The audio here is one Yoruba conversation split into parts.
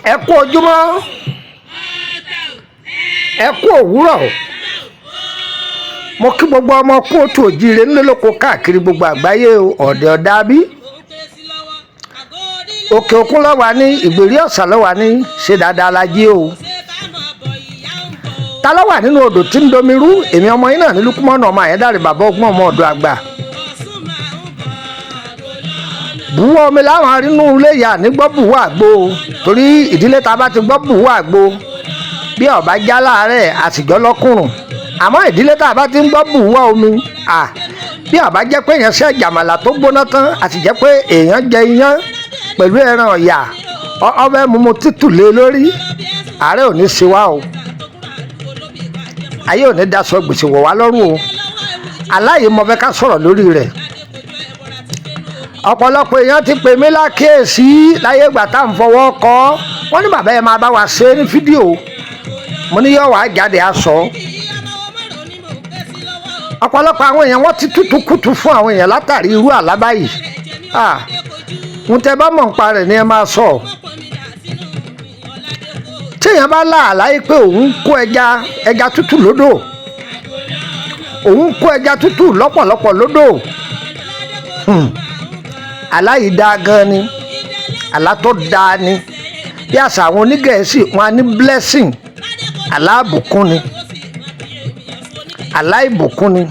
ẹ kú ojúmọ́ ẹ kú òwúrọ̀ mo kí gbogbo ọmọ kóòtù òjíire nílòkó káàkiri gbogbo àgbáyé ọ̀dẹ̀ ọ̀dà bí òkè òkun lọ́wọ́ ní ìgbèrí ọ̀sà lọ́wọ́ ní ṣe dáadáa la jí o ta ló wà nínú odò tí ń domi rú èmi ọmọ yín náà ní lukumọ́nà ọmọ àyẹ́dàrí bàbá ọgbọ́n ọmọ ọ̀dọ̀ àgbà buwọ́ omi láwọn arínú ilé ìyá ní gbọ́ buwọ́ àgbo torí ìdílé ta bá ti gbọ́ buwọ́ àgbo bí ọba já láàárẹ̀ àtìjọ́ lọ́kùnrùn àmọ́ ìdílé tá a bá ti ń gbọ́ buwọ́ omi bí ọba jẹ́ pé èèyàn ṣe jàmàlà tó gbóná tán àti jẹ́ pé èèyàn jẹ iyán pẹ̀lú ẹran ọ̀yà ọbẹ̀ mímu tútù lé lórí àárẹ̀ ò ní ṣe wá o ayé ò ní daṣọ gbèsè wọ̀ wá lọ́rùn o aláyè mo fẹ́ ká sọ̀rọ̀ lórí rẹ̀ ọ̀pọ̀lọpọ̀ èèyàn ti pè mí lákèésí láyé ìgbà tá à ń fọwọ́ kọ́ wọ́n ní bàbá yẹn máa bá wa ṣe ní fídíò mo ní yọ̀ wá jáde aṣọ ọ̀pọ̀lọpọ̀ àwọn èèyàn wọ́n ti tútù kùtù fún àwọn èèyàn látàrí irú àlábá yìí ń tẹ́ bá mọ̀ nípa rẹ̀ ni ẹ máa sọ tí èèyàn bá láàlá yìí pé òun kó ẹja tútù lódò òun kó ẹja tútù lọ́pọ̀lọpọ̀ lódò àlá yìí dáa gan ni àlá tó dáa ni bí àṣà àwọn onígẹ̀ẹ́sì wọn á ní blessing àlá ìbùkún ni àlá ìbùkún ni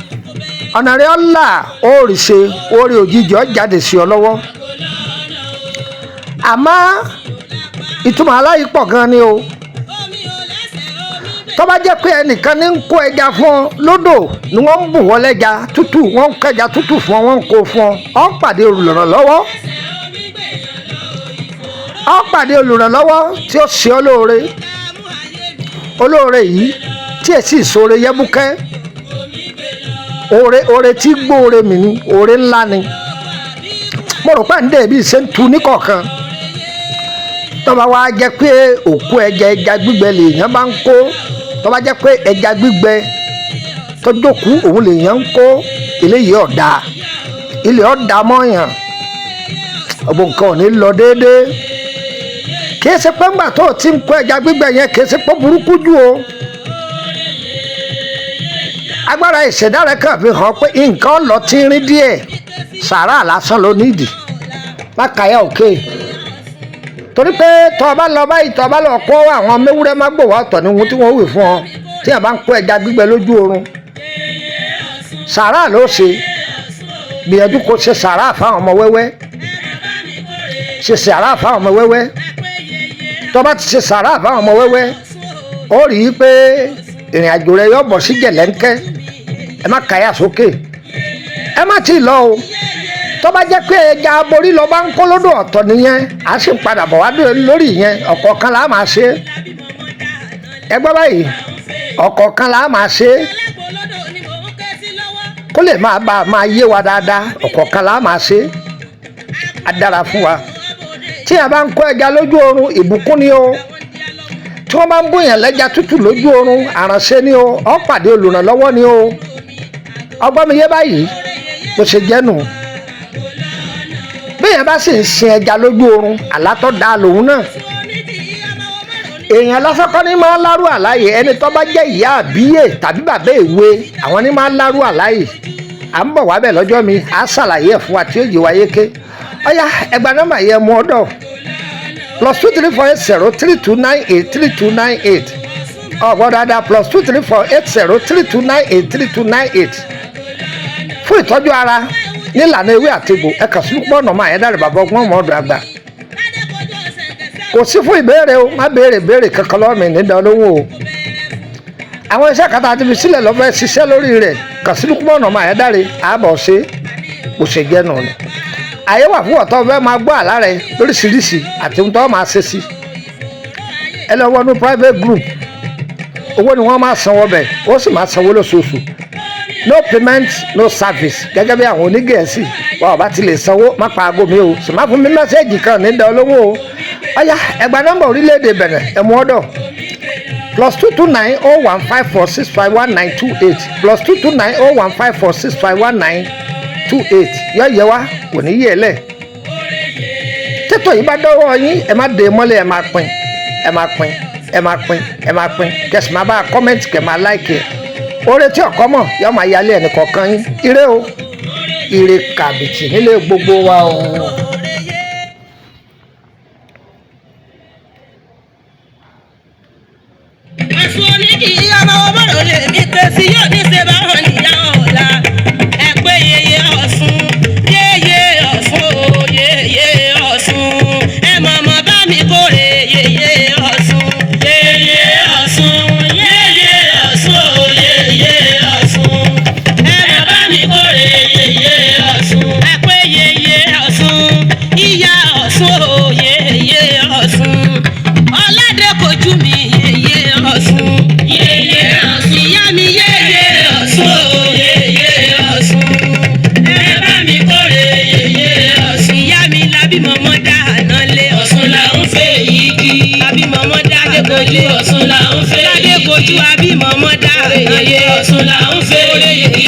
ọ̀nà rẹ̀ ọ̀la òòrì ṣe orí òjijì ó jáde sí ọ lọ́wọ́ àmọ́ ìtumọ̀ àlá yìí pọ̀ gan ni o tó bá jẹ́ pé ẹnìkan ní ń kó ẹja fún ọ lódò ni wọ́n ń bù wọ́n lẹ́ja tútù wọ́n ń kẹja tútù fún ọ wọ́n ń kó fún ọ ọ́ pàdé olùrànlọ́wọ́ tí ó ṣe ọ́ olóore yìí tí èsì ìṣòro yẹ́bùkẹ́ oore tí gbóore mi ni oore ńlá ni mo rò pé ń dé bí ṣe ń tu níkọ̀ọ̀kan tó bá wá jẹ́ pé òkú ẹja gbígbẹ lèèyàn bá ń kó tó bá jẹ́ pé ẹja gbígbẹ tó jókòó òun lèèyàn ń kó eléyìí ọ̀dà ilé ọ̀dà mọ́yàn ọ̀bùn nǹkan ò ní lọ déédéé kìí ṣe pé ńgbà tó ti ń kó ẹja gbígbẹ yẹn kìí ṣe pé burúkú jù o agbára ìṣẹ̀dá rẹ̀ kàn fi hàn pé nǹkan lọ tí ń rí díẹ̀ sàrà lásán ló nídìí lákàáyà òkè torí pé tọ́ ọ bá lọ báyìí tọ́ ọ bá lọ kó àwọn méwúrẹ́ má gbòwó ọ̀tọ̀ ní ohun tí wọ́n wì fún ọ tí yàrá bá ń kó ẹja gbígbẹ lójú oorun sàrà ló ṣe gbìyànjú kó ṣe sàrà fáwọn ọmọ wẹ́wẹ́ tọ́ bá ti ṣe sàrà fáwọn ọmọ wẹ́wẹ́ ó rí i pé ìrìn àjò rẹ yóò bọ̀ sí jẹ̀lẹ́ńkẹ́ ẹ má káyà sókè ẹ má tí ì lọ o tó bá jẹ́ pé ẹja aborí lọ bá ń kó lódò ọ̀tọ̀ nìyẹn à sì ń padà bọ̀ wá lórí ìyẹn ọ̀kọ̀ọ̀kan là á máa ṣe ẹ gbọ́ báyìí ọ̀kọ̀ọ̀kan là á máa ṣe kó lè máa yé wa dáadáa ọ̀kọ̀ọ̀kan là á máa ṣe á dára fún wa tí a bá ń kó ẹja lójú oorun ìbùkún ni o tí wọ́n bá ń bóyàn lẹ́ja tútù lójú oorun àránṣe ni o ó pàdé olùrànlọ́wọ́ ni o ọgbọ́n mi yé báyìí bó ṣe jẹ́ nù béèyàn bá sì ń sin ẹja lójú oorun àlá tó dáa lòun náà èèyàn lọ́sọ́kọ́ ní máa ń lárú àláyé ẹni tó bá jẹ́ ìyá àbíyè tàbí bàbá èwe àwọn ní máa ń lárú àláyé à ń bọ̀ wábẹ̀ lọ́jọ́ mi à ṣàlàyé ẹ̀ fún wa tí ó yé wa yéké ọ̀yá ẹgbà nọ́mbà yẹn mú ọ̀dọ̀ +2348032983298 ọ̀gbọ́n dáadáa +2348032983298 fún ìtọ́jú ara nílànà ewé àtegbò ẹ kàn sí pọ́nà máa ẹ̀dá rẹ̀ bàbá ọgbọ́n ọmọ ọ̀dọ̀ àgbà kò sí fún ìbéèrè o má béèrè kankan lọ́wọ́ mi nídàá olówó o àwọn iṣẹ́ kàtà àti fi sílẹ̀ lọ́fẹ́ ṣiṣẹ́ lórí rẹ̀ kàn sí pọ́nà máa ẹ̀dá rẹ̀ àbọ̀ ṣe kò ṣe jẹ́ nù ni àyè wà fún ọ̀tọ́ fẹ́ máa gbọ́ àlá rẹ̀ lóríṣiríṣi àti ohun tó máa ṣe sí ẹ lọ wọnú private group owó ni wọ́n máa sanwó bẹ̀ ó sì máa sanwó lóṣooṣù no payment no service gẹ́gẹ́ bí àwọn onígẹ̀ẹ́sì wọ́n ọba ti lè sanwó má pa aago mi o sì má fún mi mẹ́sẹ̀gì kan nídàá olówó o ọ̀yá ẹgbà nọ́mbà orílẹ̀-èdè bẹ̀rẹ̀ ẹ̀mú ọ̀dọ̀ +2290154651928 +2290154651928 yọ yẹ wá kò ní yẹ lẹ̀ tètò yìí bá dọ́wọ́ yín ẹ má dé mọ́lẹ̀ ẹ má pín ẹ máa pín ẹ máa pín ẹ máa pín kẹsì máa bá kọ́mẹ́ǹtì kẹ máa láìkì ẹ̀ oore tí ọ̀kọ́ mọ̀ yóò máa yálé ẹnì kọ̀ọ̀kan yín ire o ire kàbìtì nílé gbogbo wa o. Ẹ̀sùn oníkìí ọmọ ọmọdé lè mí pé sí yóò ní ṣe bá wọn níyà ọ̀la. Ẹ pé yeye Ọ̀ṣun, yeye Ọ̀ṣun o, yeye Ọ̀ṣun. Ẹ mọ̀mọ́ bá mi kórè yeye Ọ̀ṣun. Yeye Ọ̀ṣun, yeye Ọ̀ṣun o, yeye Ọ̀ṣun. Ẹ mọ̀ bá mi kórè yeye Ọ̀ṣun. Ẹ pé yeye Ọ̀ṣun, ìyá Ọ̀ṣun o, yeye Ọ̀ṣun. Ọládé kojú mi yeye Ọ̀ṣun. Yeye Ọ̀ṣun. Ìyá mi yeye Ọ̀ṣun o, yeye Ọ̀ṣun. Ẹ bá mi kórè yeye Ọ̀ṣun. Ìyá mi lábí mọ́mọ́ dá àná lé Ọ̀ṣun là ń fẹ́ yìí kí. Àbí mọ́mọ́ dá Adékojú Ọ̀ṣun là ń fẹ́ yìí kí. Adékojú àbí mọ́mọ́ dá àná lé Ọ̀ṣun là ń fẹ́ yìí kí.